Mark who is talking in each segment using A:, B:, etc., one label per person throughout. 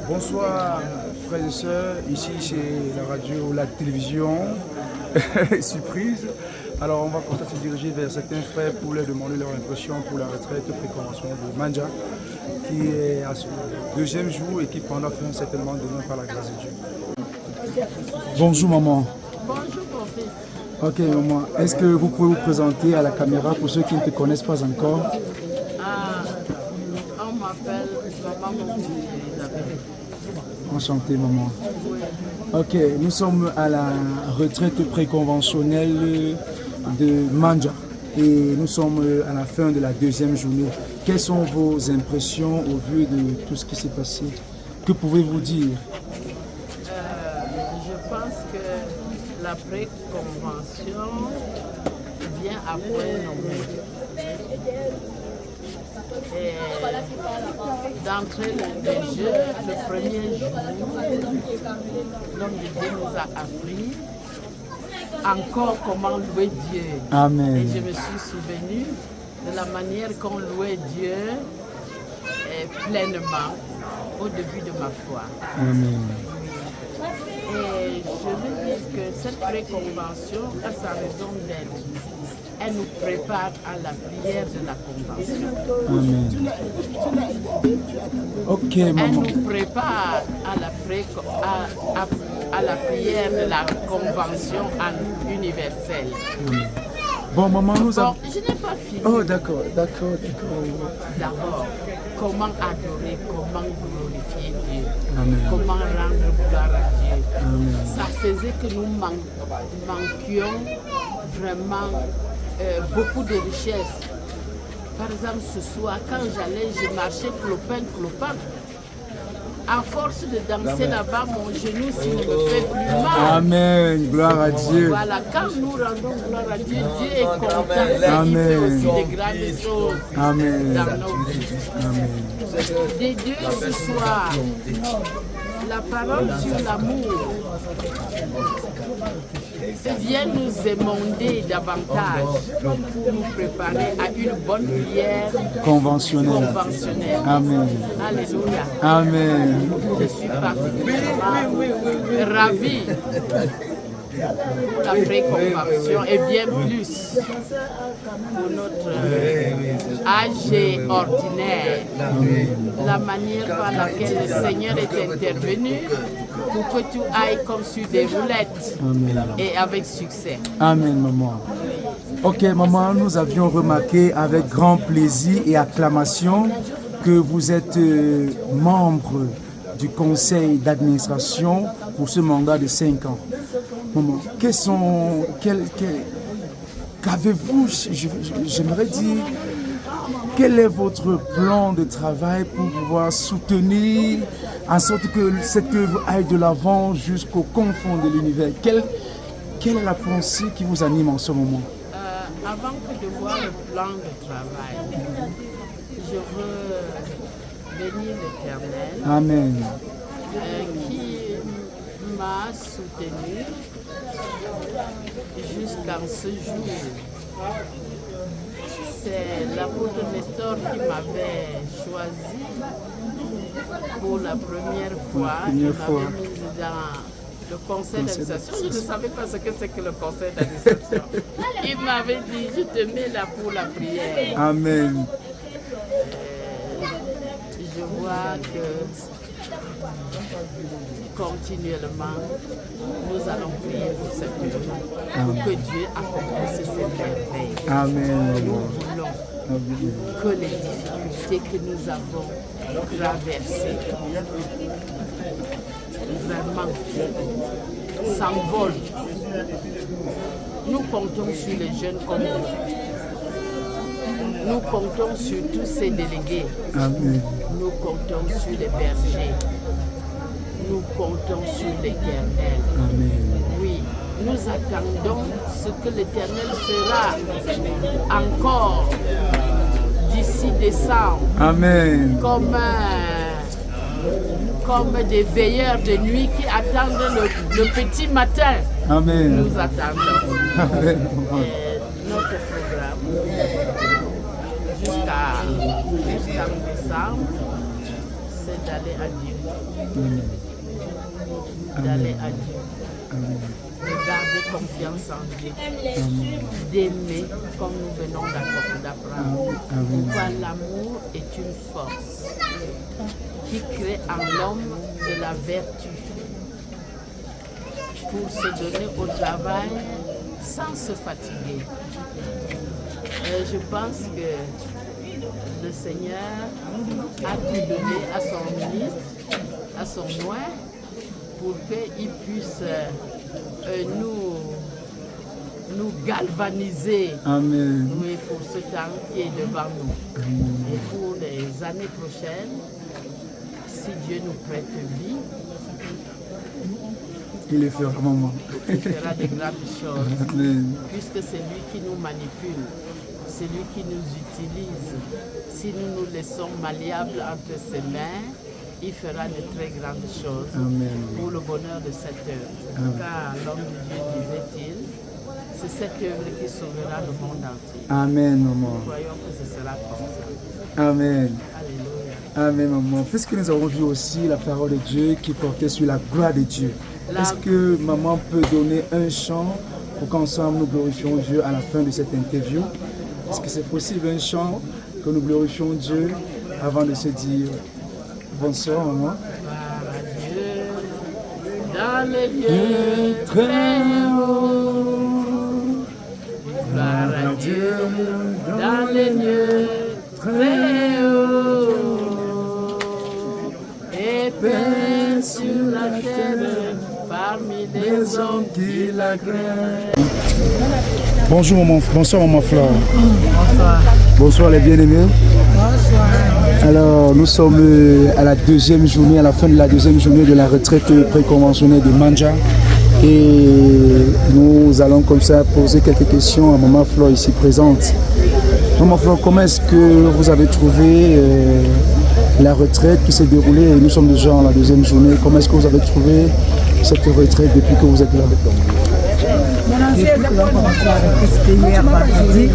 A: Bonsoir frères et sœurs, ici c'est la radio, la télévision, surprise. Alors on va commencer à se diriger vers certains frères pour leur demander leur impression pour la retraite préconventionnelle de Manja, qui est à son deuxième jour et qui prendra fin certainement demain par la grâce de Dieu. Bonjour maman.
B: Bonjour mon fils.
A: Ok maman, est-ce que vous pouvez vous présenter à la caméra pour ceux qui ne te connaissent pas encore?
B: On m'appelle Maman Elisabeth.
A: Enchanté maman. Ok, nous sommes à la retraite préconventionnelle de Manja et nous sommes à la fin de la deuxième journée. Quelles sont vos impressions au vu de tout ce qui s'est passé? Que pouvez-vous dire?
B: Je pense que la préconvention vient après nos et d'entrée de jeu, le premier jour, l'homme de Dieu nous a appris encore comment louer Dieu.
A: Amen.
B: Et je me suis souvenu de la manière qu'on louait Dieu pleinement au début de ma foi.
A: Amen.
B: Et je veux dire que cette préconvention a sa raison d'être. Elle nous prépare à la prière de la convention.
A: Amen. Ok, maman.
B: Elle nous prépare à la prière de la convention universelle.
A: Amen. Bon, maman, nous avons...
B: Bon, je n'ai pas fini.
A: Oh, d'accord.
B: D'abord, comment adorer, comment glorifier Dieu,
A: Amen.
B: comment rendre gloire à Dieu.
A: Amen.
B: Ça faisait que nous manquions vraiment beaucoup de richesses. Par exemple, ce soir, quand j'allais, je marchais clopin. À force de danser là-bas, mon genou s'il ne me fait plus mal.
A: Amen. Gloire à Dieu.
B: Voilà, quand nous rendons gloire à Dieu, Dieu est content.
A: Amen.
B: Il fait aussi de grandes choses
A: Amen.
B: dans nos vies.
A: Amen.
B: Des dieux ce soir, la parole sur l'amour vient nous émonder davantage pour nous préparer à une bonne prière
A: Conventionnelle. Amen.
B: Alléluia.
A: Amen.
B: Je suis particulièrement ravie pour la préconvention et bien plus pour notre AG ordinaire. La manière par laquelle le Seigneur est intervenu pour que tout aille comme sur des roulettes.
A: Amen.
B: Et avec succès.
A: Amen, maman. Ok, maman, nous avions remarqué avec grand plaisir et acclamation que vous êtes membre du conseil d'administration pour ce mandat de 5 ans. Maman, qu'avez-vous, j'aimerais dire, quel est votre plan de travail pour pouvoir soutenir en sorte que cette œuvre aille de l'avant jusqu'au confond de l'univers? Quelle est la pensée qui vous anime en ce moment?
B: Avant que de voir le plan de travail, je veux bénir l'Éternel
A: Amen.
B: qui m'a soutenu jusqu'à ce jour. C'est l'apôtre Nestor qui m'avait choisi pour la première fois. Il m'avait mis dans le conseil d'administration. Je ne savais pas ce que c'est que le conseil d'administration. Il m'avait dit, je te mets là pour la prière.
A: Amen.
B: Je vois que continuellement, nous allons prier pour cette œuvre, pour que Dieu accomplisse ses merveilles.
A: Amen.
B: Nous voulons que les difficultés que nous avons traversées vraiment s'envolent. Nous comptons sur les jeunes comme vous. Nous comptons sur tous ces délégués.
A: Amen.
B: Nous comptons sur les bergers. Nous comptons sur l'Éternel.
A: Amen.
B: Oui, nous attendons ce que l'Éternel fera encore d'ici décembre.
A: Amen.
B: Comme des veilleurs de nuit qui attendent le petit matin.
A: Amen.
B: Nous attendons.
A: Amen.
B: Notre programme jusqu'en décembre, c'est d'aller à Dieu. D'aller à Dieu. De garder confiance en Dieu. D'aimer comme nous venons d'apprendre. Pourquoi l'amour est une force qui crée en l'homme de la vertu pour se donner au travail sans se fatiguer. Je pense que le Seigneur a tout donné à son ministre, à son oint, pour qu'il puisse nous galvaniser.
A: Amen.
B: Oui, pour ce temps qui est devant nous. Et pour les années prochaines, si Dieu nous prête vie,
A: il le fera, maman.
B: Il fera de grandes choses.
A: Amen.
B: Puisque c'est lui qui nous manipule, c'est lui qui nous utilise. Si nous nous laissons malléables entre ses mains, il fera de très grandes choses.
A: Amen.
B: Pour le bonheur de cette œuvre. Car l'homme de Dieu disait-il, c'est cette œuvre qui sauvera le monde entier.
A: Amen, maman.
B: Nous croyons que ce sera comme ça.
A: Amen.
B: Alléluia.
A: Amen, maman. Puisque nous avons vu aussi la parole de Dieu qui portait sur la gloire de Dieu, est-ce que maman peut donner un chant pour qu'ensemble nous glorifions Dieu à la fin de cette interview? Est-ce que c'est possible un chant que nous glorifions Dieu avant de se dire bonsoir, maman?
B: Gloire à Dieu, dans les lieux très hauts. Gloire à Dieu, dans les lieux très hauts. Et paix sur la terre parmi les hommes qui l'agréent.
A: Bonjour, maman. Bonsoir, maman Flore.
C: Bonsoir.
A: Bonsoir, les bien-aimés.
C: Bonsoir.
A: Alors, nous sommes à la deuxième journée, à la fin de la deuxième journée de la retraite préconventionnelle de Manja. Et nous allons comme ça poser quelques questions à maman Flore ici présente. Maman Flore, comment est-ce que vous avez trouvé la retraite qui s'est déroulée? Nous sommes déjà en la deuxième journée. Comment est-ce que vous avez trouvé cette retraite depuis que vous êtes là?
C: Depuis que l'on a commencé à résister hier vendredi,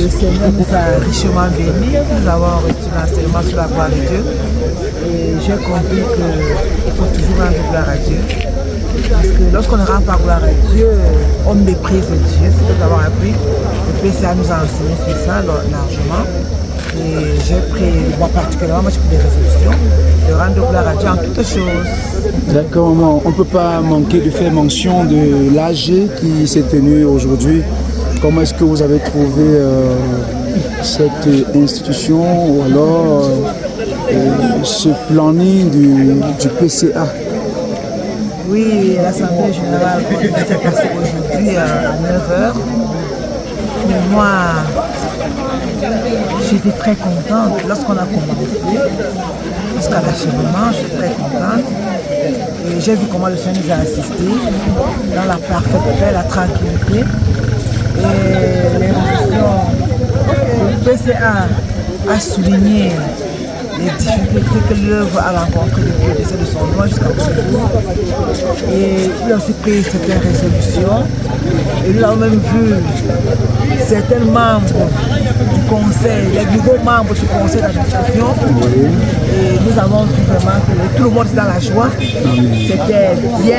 C: le Seigneur nous a richement bénis. Nous avons reçu l'enseignement sur la gloire de Dieu. Et j'ai compris qu'il faut toujours rendre gloire à Dieu. Parce que lorsqu'on ne rend pas gloire à Dieu, on méprise Dieu. C'est ce que nous avons appris. Le PCA nous a enseigné sur ça largement. Et j'ai pris, moi particulièrement, j'ai pris des résolutions de rendre gloire à Dieu en toutes choses.
A: D'accord, maman. On ne peut pas manquer de faire mention de l'AG qui s'est tenu aujourd'hui. Comment est-ce que vous avez trouvé cette institution ou alors ce planning du PCA?
C: Oui, l'Assemblée générale s'est passée aujourd'hui à 9h. Mais moi, j'étais très contente lorsqu'on a commencé, jusqu'à l'achèvement, j'étais très contente. Et j'ai vu comment le Seigneur nous a assistés dans la parfaite paix, la tranquillité. Et les révolutions, le PCA a souligné les difficultés que l'œuvre a rencontrées depuis le décès de son nom jusqu'à aujourd'hui. Et il a aussi pris certaines résolutions. Et nous avons même vu certains membres du conseil, les nouveaux membres du conseil d'administration. Et nous avons vu vraiment que tout le monde était dans la joie. C'était bien,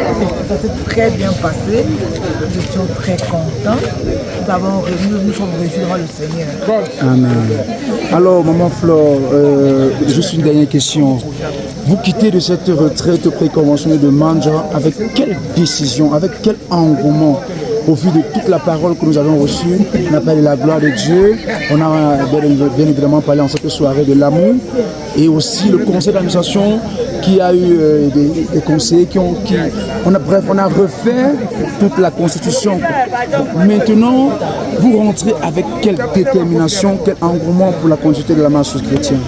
C: ça s'est très bien passé. Nous étions très contents. Nous sommes réunis devant le Seigneur.
A: Amen. Alors, maman Flore, juste une dernière question. Vous quittez de cette retraite préconventionnelle de Manja avec quelle décision, avec quel engouement? Au vu de toute la parole que nous avons reçue, on a parlé de la gloire de Dieu, on a bien évidemment parlé en cette soirée de l'amour, et aussi le conseil d'administration qui a eu des conseillers on a refait toute la constitution. Maintenant, vous rentrez avec quelle détermination, quel engouement pour la continuité de la marche chrétienne?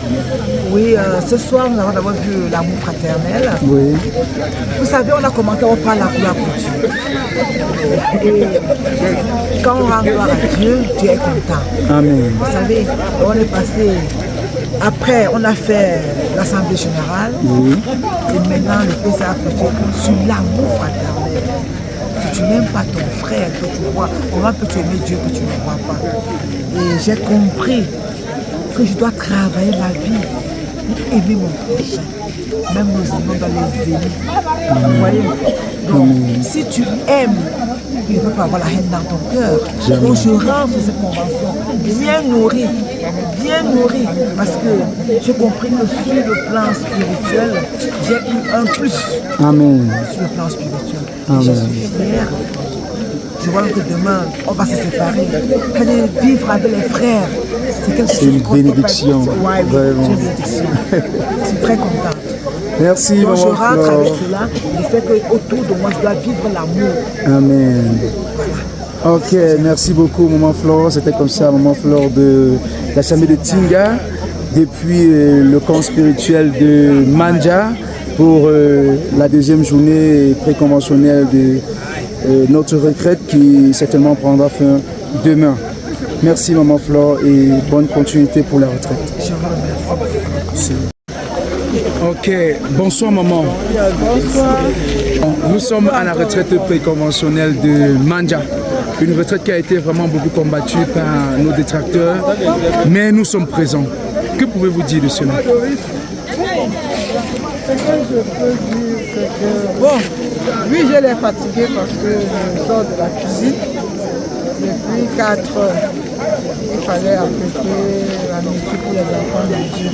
C: Oui, ce soir, nous avons d'abord vu l'amour fraternel.
A: Oui.
C: Vous savez, on a commenté, on parle la gloire pour Dieu. Et quand on rend gloire à Dieu, Dieu est content.
A: Amen.
C: Vous savez, on est passé, après, on a fait l'Assemblée générale. Oui. Et maintenant, le PCA a prêché sur l'amour fraternel. Si tu n'aimes pas ton frère que tu vois, comment peux-tu aimer Dieu que tu ne vois pas? Et j'ai compris que je dois travailler ma vie pour aimer mon prochain. même nous aimons dans les élus. Vous voyez? Donc, si tu aimes, il ne peut pas avoir la haine dans ton cœur. Donc, je rentre dans cette convention bien nourrie, parce que j'ai compris que sur le plan spirituel, j'ai eu un plus.
A: Amen.
C: Sur le plan spirituel.
A: Amen.
C: Et je suis fière. Je vois que demain, on va se séparer. Aller vivre avec les frères, c'est quelque chose.
A: C'est une bénédiction.
C: Ouais, oui,
A: vraiment.
C: c'est une bénédiction. Je suis très contente.
A: Merci,
C: Donc, je
A: maman
C: rentre
A: Flore.
C: avec cela. Il fait qu'autour de moi, je dois vivre l'amour.
A: Amen. Ok, merci beaucoup, maman Flore. C'était comme ça, maman Flore de la famille de Tinga, depuis le camp spirituel de Manja, pour la deuxième journée préconventionnelle de notre retraite qui certainement prendra fin demain. Merci, maman Flore, et bonne continuité pour la retraite.
C: Je vous remercie.
A: Ok, bonsoir maman.
C: Bonsoir.
A: Nous sommes à la retraite préconventionnelle de Manja. Une retraite qui a été vraiment beaucoup combattue par nos détracteurs, mais nous sommes présents. Que pouvez-vous dire de cela?
D: Ce que je peux dire, c'est que, bon, oui, je l'ai fatigué parce que je sors de la cuisine depuis 4 heures. Il fallait apprêter la nourriture pour les enfants de Dieu.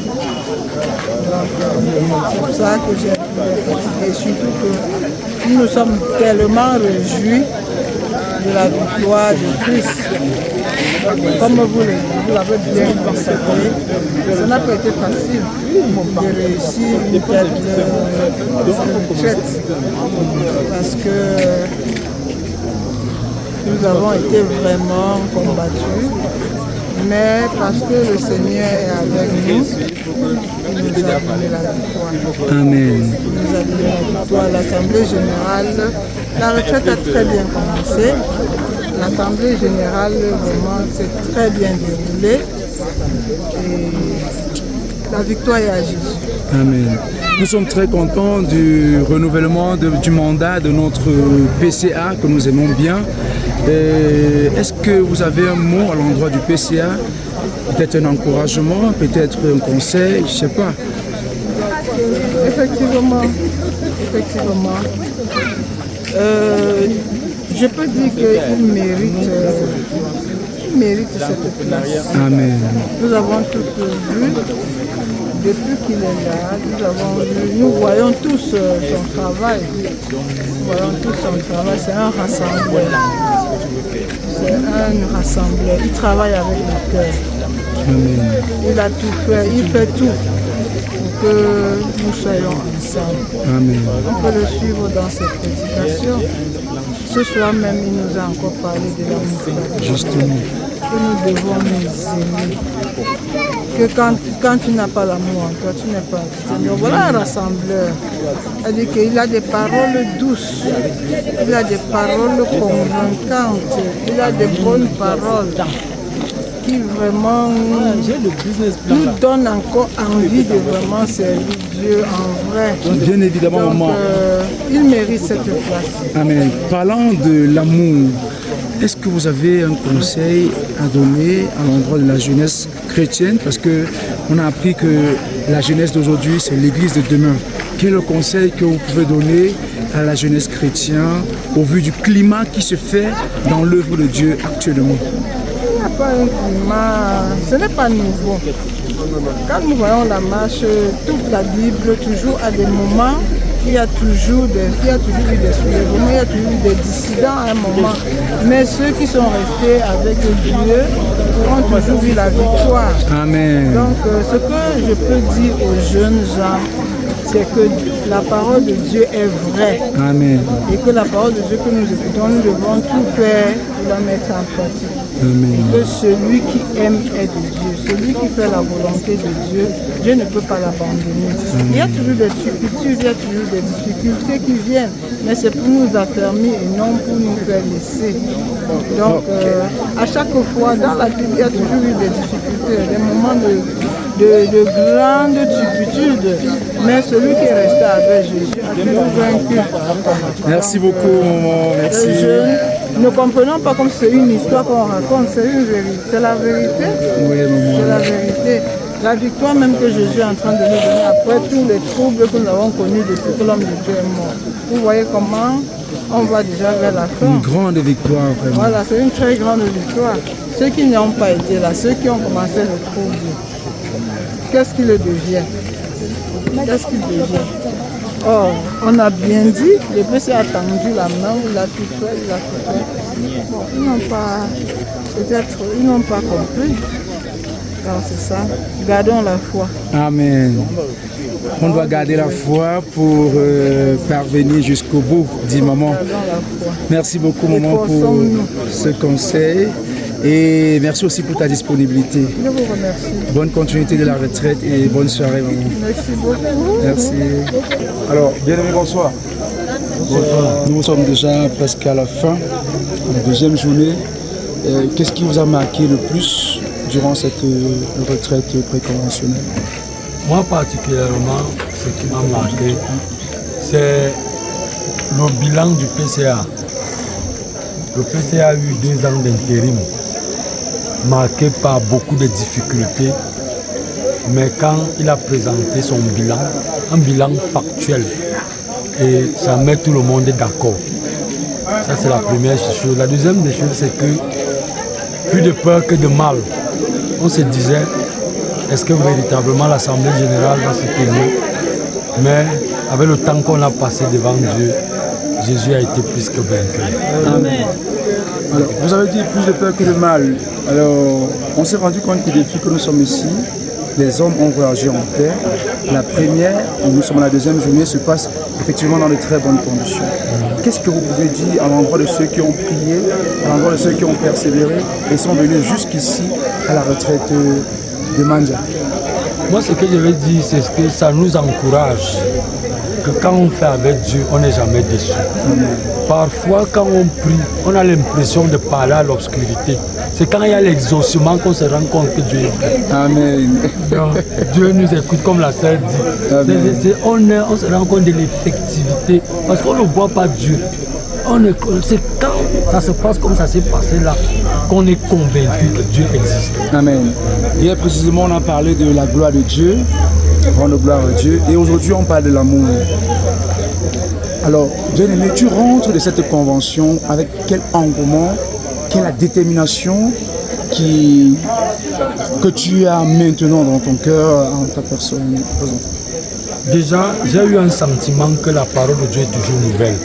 D: Donc, c'est pour ça que j'ai fatigué. Et surtout que nous nous sommes tellement réjouis de la victoire de Christ. Comme vous l'avez bien constaté, ça n'a pas été facile de réussir une telle retraite parce que nous avons été vraiment combattus, mais parce que le Seigneur est avec nous, il nous a donné la victoire.
A: Amen.
D: Il nous a donné la victoire. L'Assemblée générale, la retraite a très bien commencé. L'Assemblée générale, vraiment, s'est très bien déroulée. Et la victoire est à Jésus.
A: Amen. Nous sommes très contents du renouvellement du mandat de notre PCA que nous aimons bien. Est-ce que vous avez un mot à l'endroit du PCA? Peut-être un encouragement, peut-être un conseil, je ne sais pas.
D: Effectivement. Je peux dire qu'il mérite cette place.
A: Amen.
D: Nous avons tous vu, depuis qu'il est là, nous voyons tous son travail. C'est un rassembleur. Il travaille avec le cœur.
A: Amen.
D: Il a tout fait, il fait tout pour que nous soyons ensemble.
A: Amen.
D: On peut le suivre dans ses prédications. Ce soir même, il nous a encore parlé de l'amour.
A: Justement.
D: Que nous devons nous aimer. Que quand tu n'as pas l'amour en toi, tu n'es pas Seigneur. Voilà un rassembleur. C'est-à-dire qu'il a des paroles douces, il a des paroles convaincantes, il a des bonnes paroles qui vraiment nous donnent encore envie de vraiment servir Dieu en vrai.
A: Bien évidemment,
D: Donc,
A: maman.
D: il mérite cette place.
A: Amen. Parlant de l'amour, est-ce que vous avez un conseil à donner à l'endroit de la jeunesse chrétienne? Parce qu'on a appris que la jeunesse d'aujourd'hui, c'est l'église de demain. Quel est le conseil que vous pouvez donner à la jeunesse chrétienne au vu du climat qui se fait dans l'œuvre de Dieu actuellement?
D: Il n'y a pas un climat, ce n'est pas nouveau. Quand nous voyons la marche, toute la Bible, toujours à des moments, il y a toujours eu des soulèvements, il y a toujours eu des dissidents à un moment. Mais ceux qui sont restés avec Dieu ont toujours vu la victoire. Amen. Donc ce que je peux dire aux jeunes gens, c'est que la parole de Dieu est vraie.
A: Amen.
D: Et que la parole de Dieu que nous écoutons, nous devons tout faire pour la mettre en pratique.
A: Amen.
D: Que celui qui aime est de Dieu. Celui qui fait la volonté de Dieu, Dieu ne peut pas l'abandonner. Il y a toujours des turpitudes, il y a toujours des difficultés qui viennent, mais c'est pour nous affermir et non pour nous faire laisser. Donc, à chaque fois, dans la Bible, il y a toujours eu des difficultés, des moments de grande turpitude. Mais celui qui est resté avec Jésus a toujours vaincu.
A: Merci beaucoup, maman. Merci.
D: Les jeunes, ne comprenons pas comme c'est une histoire qu'on raconte, c'est une vérité. C'est la vérité.
A: Oui, maman.
D: C'est la vérité. La victoire même que Jésus est en train de nous donner après tous les troubles que nous avons connus depuis que l'homme de Dieu est mort. Vous voyez comment on va déjà vers la fin.
A: Une grande victoire, vraiment.
D: Voilà, c'est une très grande victoire. Ceux qui n'y ont pas été là, ceux qui ont commencé le trouble, qu'est-ce qu'il devient? Qu'est-ce qu'il devient? Oh, on a bien dit, le PC a tendu la main, il a tout fait, il a tout fait. Bon, ils n'ont pas, peut-être, ils n'ont pas compris. Alors c'est ça, gardons la foi.
A: Amen. On doit garder la foi pour parvenir jusqu'au bout, dit maman.
D: Gardons la foi.
A: Merci beaucoup, maman, pour ce conseil. Et merci aussi pour ta disponibilité.
D: Je vous remercie.
A: Bonne continuité de la retraite et bonne soirée, maman.
D: Merci beaucoup.
A: Merci. Alors, bien-aimés, bonsoir. Bonsoir. Nous sommes déjà presque à la fin de la deuxième journée. Qu'est-ce qui vous a marqué le plus durant cette retraite préconventionnelle?
E: Moi particulièrement, ce qui m'a marqué, c'est le bilan du PCA. Le PCA a eu 2 ans d'intérim, marqué par beaucoup de difficultés. Mais quand il a présenté son bilan, un bilan factuel, et ça met tout le monde d'accord. Ça c'est la première chose. La deuxième des choses, c'est que plus de peur que de mal. On se disait, est-ce que véritablement l'Assemblée générale va se tenir? Mais avec le temps qu'on a passé devant Dieu, Jésus a été plus que vainqueur.
A: Amen. Alors, vous avez dit plus de peur que de mal. Alors, on s'est rendu compte que depuis que nous sommes ici, les hommes ont voyagé en paix. La première, et nous sommes à la deuxième journée, se passe effectivement dans de très bonnes conditions. Qu'est-ce que vous pouvez dire à l'endroit de ceux qui ont prié, à l'endroit de ceux qui ont persévéré et sont venus jusqu'ici à la retraite de Manja?
E: Moi, ce que je veux dire, c'est que ça nous encourage. Que quand on fait avec Dieu, on n'est jamais déçu. Parfois, quand on prie, on a l'impression de parler à l'obscurité. C'est quand il y a l'exaucement qu'on se rend compte que Dieu est vrai.
A: Amen.
E: Donc, Dieu nous écoute, comme la sœur dit. On se rend compte de l'effectivité, parce qu'on ne voit pas Dieu. C'est quand ça se passe comme ça s'est passé là, qu'on est convaincu que Dieu existe.
A: Amen. Hier précisément, on a parlé de la gloire de Dieu, rendre gloire à Dieu, et aujourd'hui on parle de l'amour. Alors, bien-aimé, tu rentres de cette convention avec quel engouement, quelle détermination que tu as maintenant dans ton cœur, en ta personne présente?
E: Déjà, j'ai eu un sentiment que la parole de Dieu est toujours nouvelle.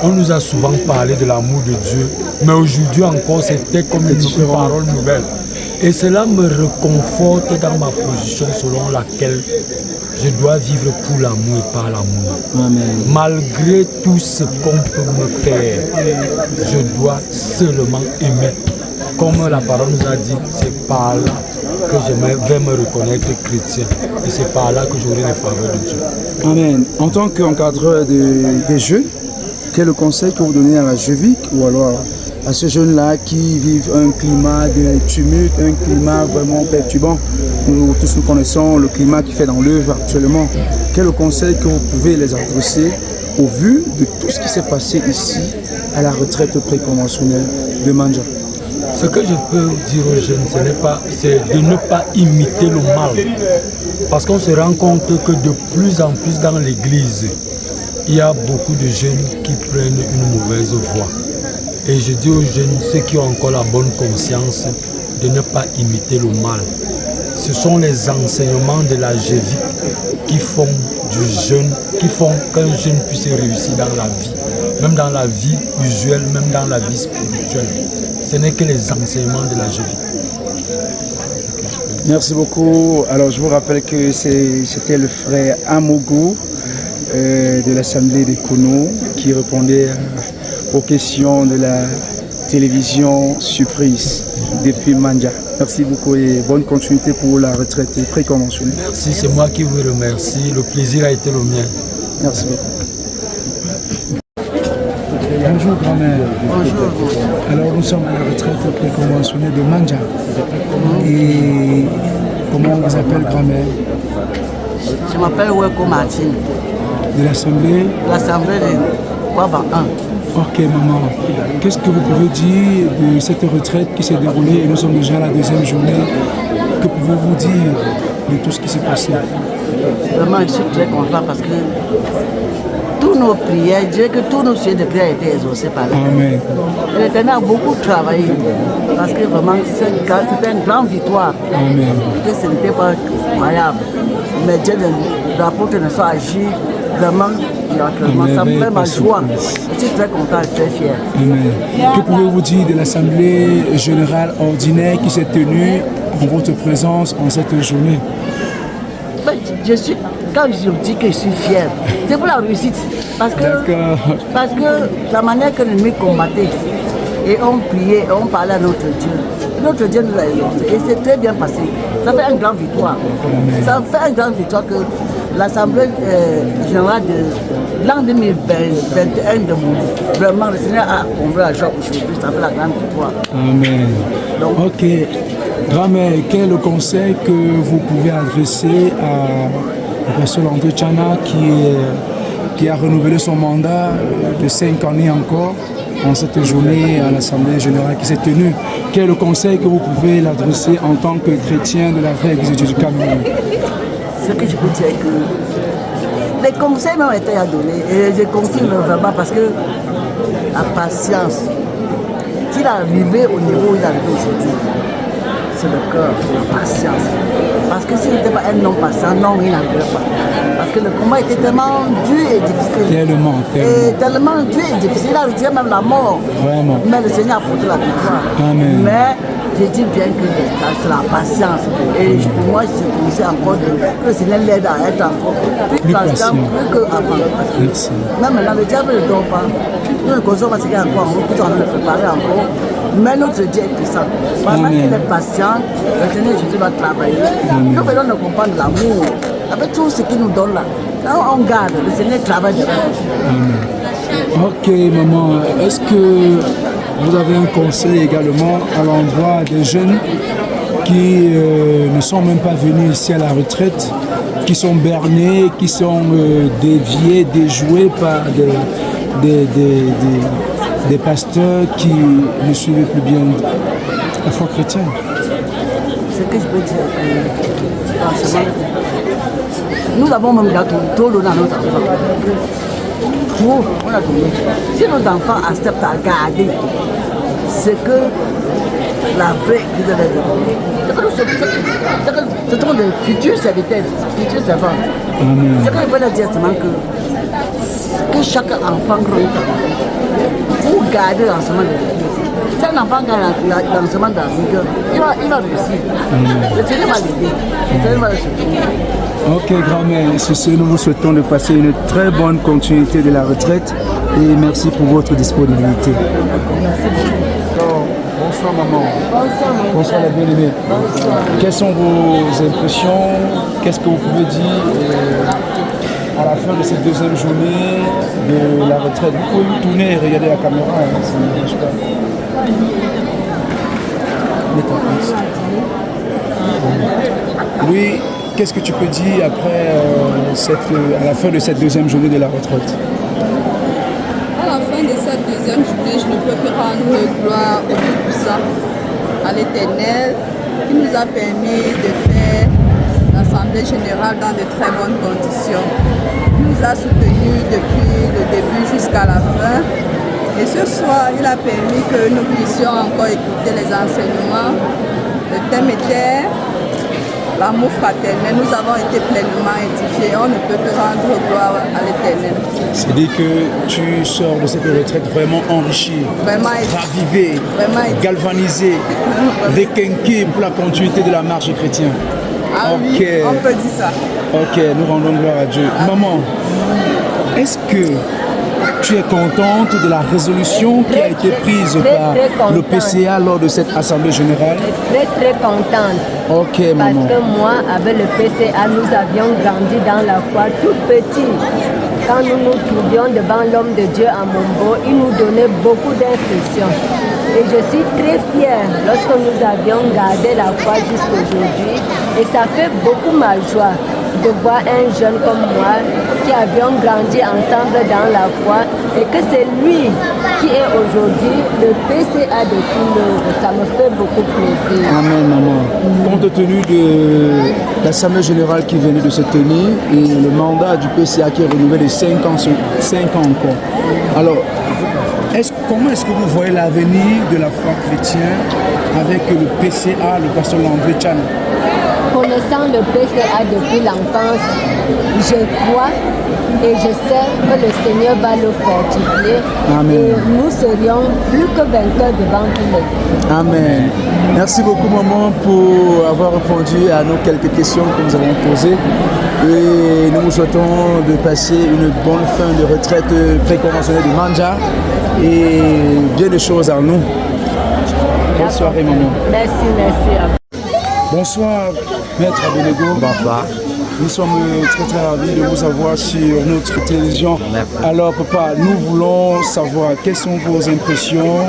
E: On nous a souvent parlé de l'amour de Dieu, mais aujourd'hui encore, c'était comme une parole nouvelle. Et cela me réconforte dans ma position selon laquelle je dois vivre pour l'amour et par l'amour.
A: Amen.
E: Malgré tout ce qu'on peut me faire, je dois seulement aimer. Comme la parole nous a dit, c'est par là que je vais me reconnaître chrétien. Et c'est par là que j'aurai les faveurs de Dieu.
A: Amen. En tant qu'encadreur des jeunes, quel est le conseil que vous donnez à la Jevic ou alors à ces jeunes-là qui vivent un climat de tumulte, un climat vraiment perturbant? Nous tous nous connaissons le climat qui fait dans l'œuvre actuellement. Quel est le conseil que vous pouvez les adresser au vu de tout ce qui s'est passé ici à la retraite préconventionnelle de Manja?
E: Ce que je peux dire aux jeunes, c'est de ne pas imiter le mal. Parce qu'on se rend compte que de plus en plus dans l'église, il y a beaucoup de jeunes qui prennent une mauvaise voie. Et je dis aux jeunes, ceux qui ont encore la bonne conscience, de ne pas imiter le mal. Ce sont les enseignements de la Jévic qui font qu'un jeune puisse réussir dans la vie, même dans la vie usuelle, même dans la vie spirituelle. Ce n'est que les enseignements de la Jévic.
A: Merci beaucoup. Alors je vous rappelle que c'était le frère Amogo de l'Assemblée des Kono qui répondait aux questions de la télévision surprise depuis Manja. Merci beaucoup et bonne continuité pour la retraite préconventionnelle.
E: Merci, c'est moi qui vous remercie. Le plaisir a été le mien.
A: Merci beaucoup. Bonjour grand-mère.
B: Bonjour.
A: Alors nous sommes à la retraite préconventionnelle de Manja. Et comment on vous appelle grand-mère?
B: Je m'appelle Weko Martine.
A: De l'Assemblée?
B: L'Assemblée de Kwaba 1.
A: Ok maman, qu'est-ce que vous pouvez dire de cette retraite qui s'est déroulée et nous sommes déjà à la deuxième journée? Que pouvez-vous dire de tout ce qui s'est passé?
F: Vraiment, je suis très content parce que tous nos prières, je dirais que tous nos sujets de prière ont été exaucés par l'Éternel.
A: Amen.
F: L'Éternel a beaucoup travaillé parce que vraiment c'était une grande victoire.
A: Amen.
F: Que ce n'était pas incroyable. Mais Dieu, l'apôtre ne soit agi vraiment miraculeusement. Ça me fait ma joie. Je suis très content et très fier.
A: Amen. Que pouvez-vous dire de l'Assemblée générale ordinaire qui s'est tenue en votre présence en cette journée?
F: Quand je dis que je suis fier, c'est pour la réussite. Parce que la manière que l'ennemi combattait, et on priait, on parlait à notre Dieu nous a exaucés. Et c'est très bien passé. Ça fait une grande victoire. Ça fait une grande victoire que l'Assemblée générale de l'an 2021 de Mouli, vraiment le Seigneur a comblé la joie aujourd'hui. Ça fait la grande victoire.
A: Amen. Donc, ok. Grand-mère, quel est le conseil que vous pouvez adresser à Pasteur André Tchana qui a renouvelé son mandat de 5 années encore en cette journée à l'Assemblée générale qui s'est tenue? Quel est le conseil que vous pouvez l'adresser en tant que chrétien de la vraie Église du Cameroun?
F: Ce que je peux dire est que les conseils m'ont été donnés et je confirme vraiment parce que la patience, s'il est arrivé au niveau où il est arrivé aujourd'hui, c'est le cœur, la patience. Parce que s'il n'était pas un homme patient, non, il n'arriverait pas. Parce que le combat était tellement dur et difficile. Tellement dur et difficile. Il a retiré même la mort.
A: Vraiment.
F: Mais le Seigneur a porté la victoire.
A: Amen.
F: Mais je dis bien que c'est la patience. Et pour moi, je conseille encore que le Seigneur l'aide à être encore plus patient, plus qu'avant.
A: Merci.
F: Même maintenant, le diable ne dort pas. Nous ne consommons pas ce qu'il y a encore en haut, nous allons le préparer encore. Mais notre Dieu est puissant. Pendant qu'il est patient, le Seigneur Jésus va travailler. Nous venons de comprendre l'amour. Avec tout ce qu'il nous donne là, quand on garde, le Seigneur travaille de là.
A: Ok, maman, est-ce que vous avez un conseil également à l'endroit des jeunes qui ne sont même pas venus ici à la retraite, qui sont bernés, qui sont déviés, déjoués par des pasteurs qui ne suivaient plus bien la foi chrétienne?
F: Ce que je peux dire, franchement, nous avons même tout donné à notre enfant. Nous, on a donné. Si nos enfants acceptent à garder ce que la vraie Église leur donne, ce sont des futurs serviteurs, futurs servants. Ce que je veux leur dire, c'est que chaque enfant grandit. Vous gardez l'enseignement de l'Église. Si un enfant garde l'enseignement dans la rigueur, il va réussir. Le Seigneur va l'aider. Le Seigneur va le soutenir.
A: Ok, grand-mère, sur ce, nous vous souhaitons de passer une très bonne continuité de la retraite et merci pour votre disponibilité. Bonsoir maman. Bonsoir la bien-aimée. Quelles sont vos impressions? Qu'est-ce que vous pouvez dire à la fin de cette deuxième journée de la retraite? Vous pouvez vous tourner et regarder la caméra, hein, ça ne marche pas. Oui, qu'est-ce que tu peux dire après à la fin de cette deuxième journée de la retraite?
G: À la fin de cette deuxième journée, je ne peux que rendre gloire au Tout-Puissant, à l'Éternel, qui nous a permis de faire l'Assemblée générale dans de très bonnes conditions. Il nous a soutenus depuis le début jusqu'à la fin. Et ce soir, il a permis que nous puissions encore écouter les enseignements. Le thème était l'amour fraternel. Nous avons été pleinement édifiés. On ne peut que rendre gloire à l'Éternel.
A: C'est-à-dire que tu sors de cette retraite vraiment enrichi,
G: vraiment
A: ravivé,
G: vraiment
A: galvanisé, déquinqué pour la continuité de la marche chrétienne.
G: Ah okay. Oui, on peut dire ça.
A: Ok, nous rendons gloire à Dieu. Maman, est-ce que tu es contente de la résolution qui a été prise par le PCA lors de cette assemblée générale?
H: Très contente.
A: Ok, maman.
H: Parce que moi, avec le PCA, nous avions grandi dans la foi tout petit. Quand nous nous trouvions devant l'homme de Dieu à Mombo, il nous donnait beaucoup d'instructions. Et je suis très fière lorsque nous avions gardé la foi jusqu'aujourd'hui. Et ça fait beaucoup ma joie. de voir un jeune comme moi qui avions grandi ensemble dans la foi et que c'est lui qui est aujourd'hui le PCA de Toulouse. Ça me fait beaucoup plaisir.
A: Amen, maman. Compte tenu de l'Assemblée générale qui venait de se tenir et le mandat du PCA qui est renouvelé de 5 ans encore. Alors, comment est-ce que vous voyez l'avenir de la foi chrétienne avec le PCA, le pasteur Landry Tchana?
H: Connaissant le PCA depuis l'enfance, je crois et je sais que le Seigneur va le fortifier. Amen. Et nous serions plus que vainqueurs devant tous les.
A: Amen. Merci beaucoup, maman, pour avoir répondu à nos quelques questions que nous avons posées. Et nous vous souhaitons de passer une bonne fin de retraite préconventionnelle de Manja et bien de choses à nous. Bonne soirée, maman.
H: Merci, merci.
A: Bonsoir, Maître Abednego.
I: Bonsoir.
A: Nous sommes très ravis de vous avoir sur notre télévision.
I: Merci.
A: Alors, papa, nous voulons savoir quelles sont vos impressions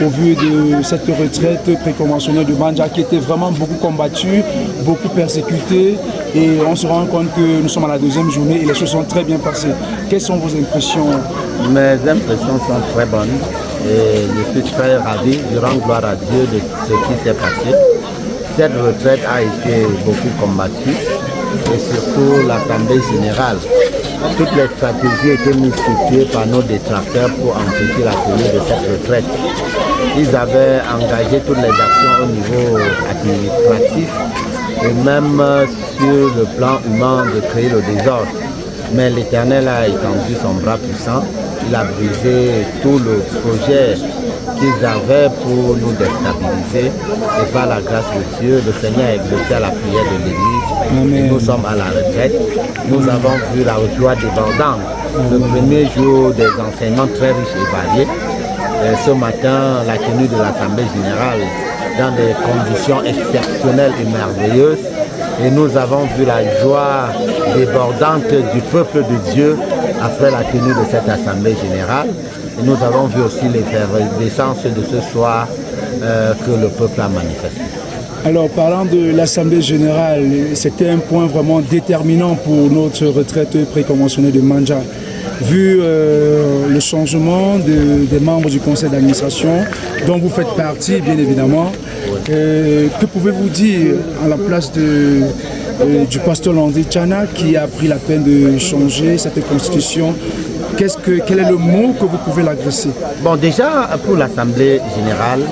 A: au vu de cette retraite préconventionnelle de Manja qui était vraiment beaucoup combattue, beaucoup persécutée, et on se rend compte que nous sommes à la deuxième journée et les choses sont très bien passées. Quelles sont vos impressions?
I: Mes impressions sont très bonnes et je suis très ravi, je rends gloire à Dieu de ce qui s'est passé. Cette retraite a été beaucoup combattue et surtout l'Assemblée générale. Toutes les stratégies étaient mises sur pied par nos détracteurs pour empêcher la tenue de cette retraite. Ils avaient engagé toutes les actions au niveau administratif et même sur le plan humain de créer le désordre. Mais l'Éternel a étendu son bras puissant, il a brisé tout le projet qu'ils avaient pour nous déstabiliser. Et par la grâce de Dieu, le Seigneur a exaucé à la prière de l'Église. Et nous sommes à la retraite. Nous avons vu la joie débordante. Le premier jour des enseignements très riches et variés. Et ce matin, la tenue de l'Assemblée générale dans des conditions exceptionnelles et merveilleuses. Et nous avons vu la joie débordante du peuple de Dieu après la tenue de cette Assemblée générale. Et nous avons vu aussi l'effervescence de ce soir que le peuple a manifesté.
A: Alors, parlant de l'Assemblée générale, c'était un point vraiment déterminant pour notre retraite préconventionnelle de Manja. Vu le changement des membres du conseil d'administration, dont vous faites partie, bien évidemment, que pouvez-vous dire à la place du pasteur Landry Tchana qui a pris la peine de changer cette constitution? Quel est le mot que vous pouvez l'adresser?
I: Bon, déjà, pour l'Assemblée générale,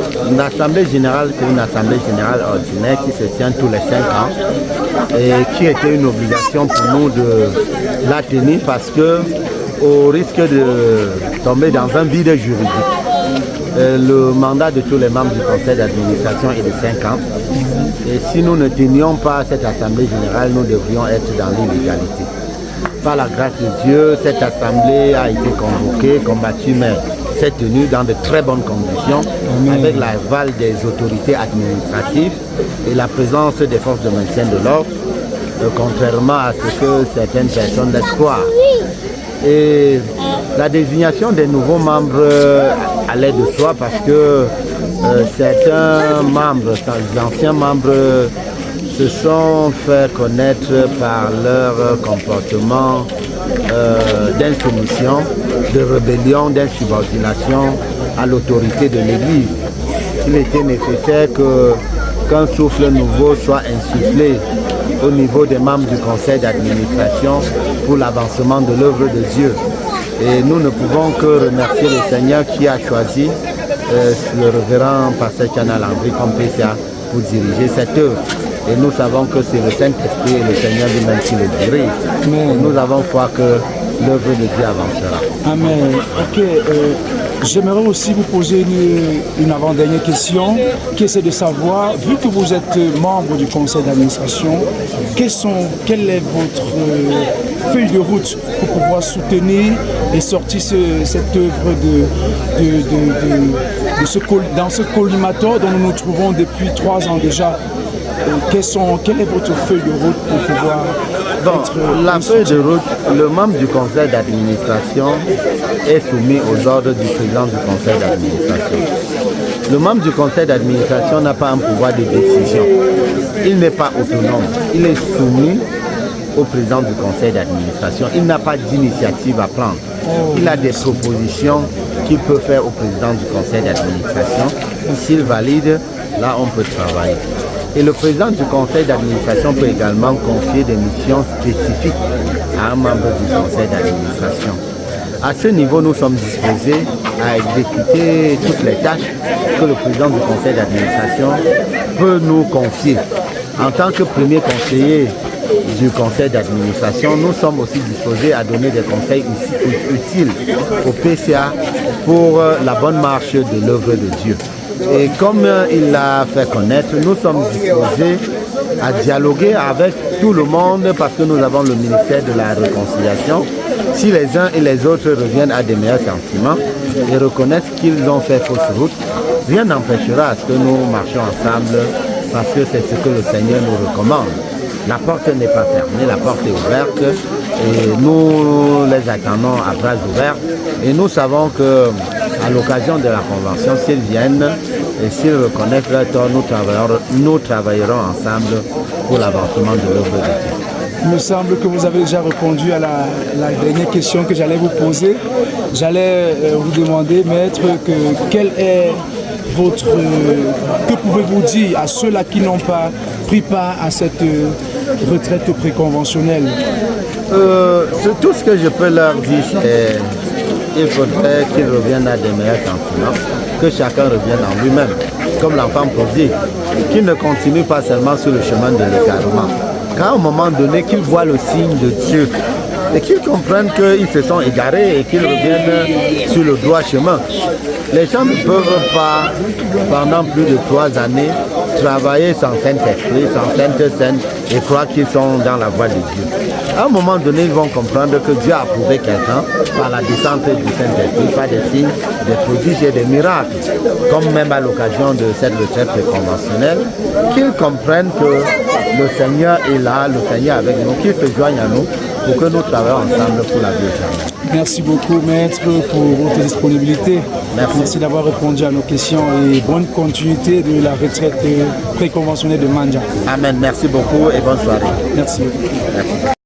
I: c'est une Assemblée générale ordinaire qui se tient tous les 5 ans et qui était une obligation pour nous de la tenir parce que, au risque de tomber dans un vide juridique, le mandat de tous les membres du conseil d'administration est de 5 ans. Et si nous ne tenions pas cette Assemblée générale, nous devrions être dans l'illégalité. Par la grâce de Dieu, cette assemblée a été convoquée, combattue, mais s'est tenue dans de très bonnes conditions, avec l'aval des autorités administratives et la présence des forces de maintien de l'ordre, contrairement à ce que certaines personnes laissent croire. Et la désignation des nouveaux membres allait de soi parce que certains membres, les anciens membres, se sont fait connaître par leur comportement d'insoumission, de rébellion, d'insubordination à l'autorité de l'Église. Il était nécessaire qu'un souffle nouveau soit insufflé au niveau des membres du conseil d'administration pour l'avancement de l'œuvre de Dieu. Et nous ne pouvons que remercier le Seigneur qui a choisi le révérend pasteur Tchana Landry comme PCA pour diriger cette œuvre. Et nous savons que c'est le Saint-Esprit et le Seigneur lui-même qui le dirige. Et nous avons foi que l'œuvre de Dieu avancera.
A: Amen. Ok. J'aimerais aussi vous poser une avant-dernière question, qui est de savoir, vu que vous êtes membre du conseil d'administration, quelle est votre feuille de route pour pouvoir soutenir et sortir cette œuvre dans ce collimateur dont nous nous trouvons depuis 3 ans déjà? Quelle est votre feuille de route pour pouvoir
I: la feuille de route, le membre du conseil d'administration est soumis aux ordres du président du conseil d'administration. Le membre du conseil d'administration n'a pas un pouvoir de décision. Il n'est pas autonome. Il est soumis au président du conseil d'administration. Il n'a pas d'initiative à prendre. Il a des propositions qu'il peut faire au président du conseil d'administration. S'il valide, là on peut travailler. Et le président du conseil d'administration peut également confier des missions spécifiques à un membre du conseil d'administration. À ce niveau, nous sommes disposés à exécuter toutes les tâches que le président du conseil d'administration peut nous confier. En tant que premier conseiller du conseil d'administration, nous sommes aussi disposés à donner des conseils utiles au PCA pour la bonne marche de l'œuvre de Dieu. Et comme il l'a fait connaître, nous sommes disposés à dialoguer avec tout le monde parce que nous avons le ministère de la réconciliation. Si les uns et les autres reviennent à des meilleurs sentiments et reconnaissent qu'ils ont fait fausse route, rien n'empêchera à ce que nous marchions ensemble parce que c'est ce que le Seigneur nous recommande. La porte n'est pas fermée, la porte est ouverte et nous les attendons à bras ouverts. Et nous savons qu'à l'occasion de la convention, s'ils viennent et s'ils reconnaissent leur tort, nous travaillerons ensemble pour l'avancement de l'œuvre de Dieu.
A: Il me semble que vous avez déjà répondu à la dernière question que j'allais vous poser. J'allais vous demander, maître, quel est que pouvez-vous dire à ceux-là qui n'ont pas pris part à cette retraite préconventionnelle?
I: Tout ce que je peux leur dire, c'est qu'il faudrait qu'ils reviennent à des meilleurs sentiments, que chacun revienne en lui-même, comme l'enfant prodigue, qu'il ne continue pas seulement sur le chemin de l'égarement. Qu'à un moment donné, qu'ils voient le signe de Dieu et qu'ils comprennent qu'ils se sont égarés et qu'ils reviennent sur le droit chemin. Les gens ne peuvent pas, pendant plus de 3 années, travailler sans Saint-Esprit, sans Sainte-Sainte et croire qu'ils sont dans la voie de Dieu. À un moment donné, ils vont comprendre que Dieu a approuvé quelqu'un par la descente du Saint-Esprit, par des signes, des prodiges et des miracles, comme même à l'occasion de cette retraite conventionnelle, qu'ils comprennent que le Seigneur est là, le Seigneur est avec nous, qu'ils se joignent à nous pour que nous travaillions ensemble pour la vie éternelle.
A: Merci beaucoup, maître, pour votre disponibilité. Merci d'avoir répondu à nos questions et bonne continuité de la retraite préconventionnelle de Mandja.
I: Amen. Merci beaucoup et bonne soirée.
A: Merci beaucoup. Merci.